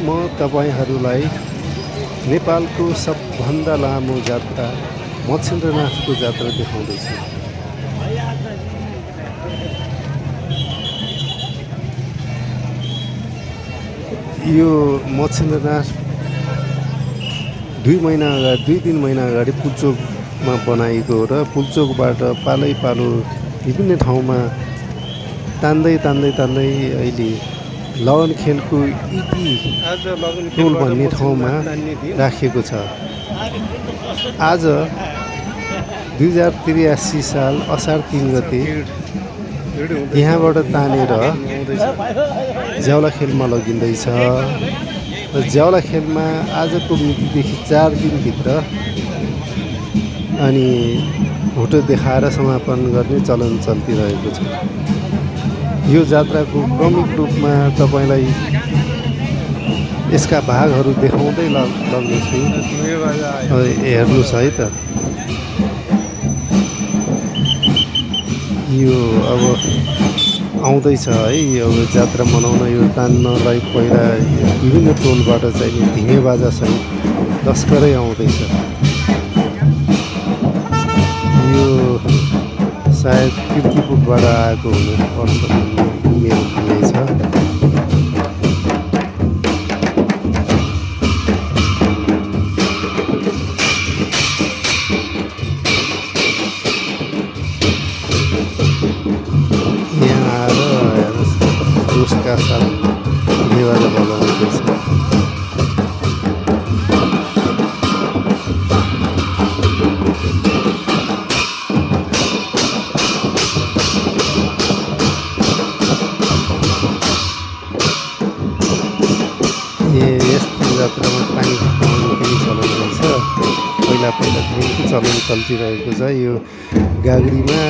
म तपाईँहरूलाई नेपालको सबभन्दा लामो जात्रा मच्छिन्द्रनाथको जात्रा देखाउँदैछु। यो मच्छिन्द्रनाथ 2-3 महिना अगाडि पुल्चोकमा बनाएको हो र पुल्चोकबाट पालै पालो विभिन्न ठाउँमा तान्दै अहिले लगनखेलको इटी टोल भन्ने ठाउँमा राखिएको छ। आज 2083 साल असार 3 गते यहाँबाट तानेर ज्याउला खेलमा लगिँदैछ र ज्याउला खेलमा आजको मितिदेखि 4 दिनभित्र अनि भोटो देखाएर समापन गर्ने चलन चल्तिरहेको छ। यो जात्राको क्रमिक रूपमा तपाईँलाई यसका भागहरू देखाउँदै लग्नेछु। हेर्नुहोस् है त, यो अब आउँदैछ है। यो जात्रा मनाउन यो तान्नलाई पहिला विभिन्न टोलबाट चाहिँ धिमे बाजासहित लस्करै आउँदैछ। यो सायद किर्तिपुरबाट आएको हुनुपर्छ भन्ने मेरो भनाइ छ। यहाँ आएर जोसका साथ नेवाजा बजाउँदैछ। यस्तो जात्रामा पानी खुवाउनु पनि चलन रहेछ। पहिला देखि चलन चल्तिरहेको छ। यो गाग्रीमा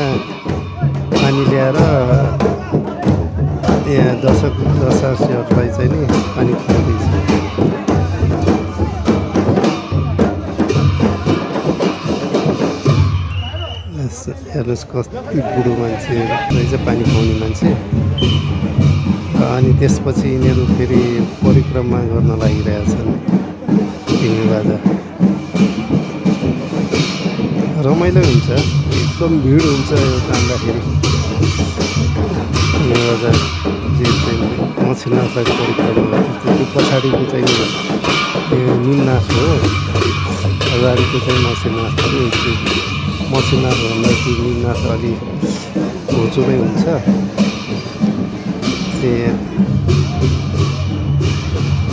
पानी ल्याएर यहाँ दर्शकहरूलाई चाहिँ नि पानी खुवाउँदैछ। हेर्नुहोस् कति बुढो मान्छे रहेछ पानी खुवाउने मान्छे। अनि त्यसपछि यिनीहरू फेरि परिक्रमा गर्न लागिरहेछन्। धिमे बाजा रमाइलो हुन्छ, एकदम भिड हुन्छ यो तान्दाखेरि। धिमे बाजा जे चाहिँ मच्छिन्द्रनाथलाई परिक्रमा गर्छ त्यो पछाडिको चाहिँ यो निमनाथ हो, अगाडिको चाहिँ मच्छिन्द्रनाथ पनि हुन्छ। मच्छिन्द्रनाथभन्दा त्यो निमनाथ अलिक होचोमै हुन्छ।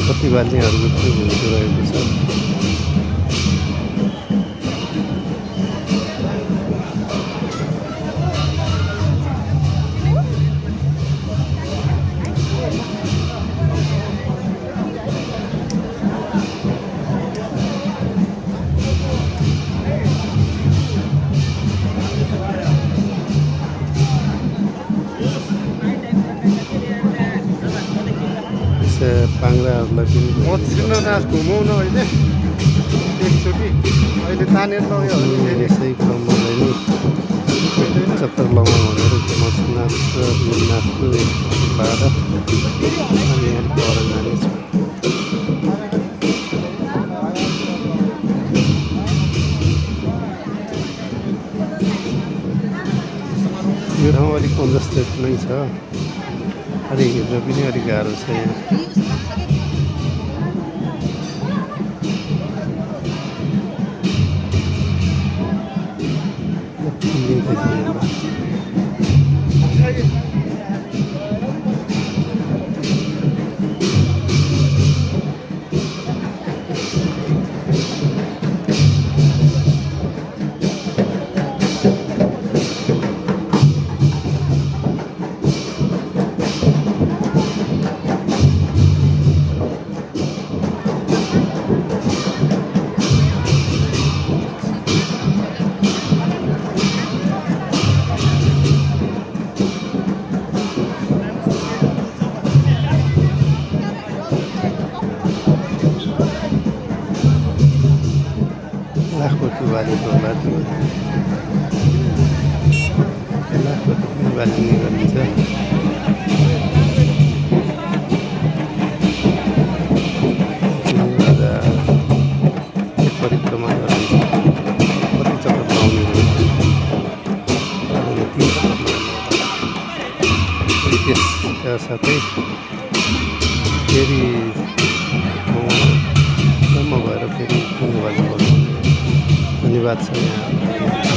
कति बाल्नेहरूको पनि भुइँचो रहेको छ। पाङ्राहरूलाई पनि मच्छिन्द्रनाथ घुमाउन अहिले एकचोटि अहिले तानेर लग्यो भने यसै क्रममा नि चक्कर लगाउँ भनेर मच्छिन्द्रनाथ र निमनाथको बाह्र अनि यहाँ पर जानेछु। यो ठाउँ अलिक कन्जस्टेड नै छ। अलिक हिँड्न पनि अलिक गाह्रो छ यहाँ। लाखपति बालेको होला त्यो लाखपति पनि बालिने गरिन्छ। चक्करमा गराउँछ कति चक्कर लाउने हो यति त्यसका साथै फेरि जम्मा भएर फेरि धन्यवाद छ यहाँ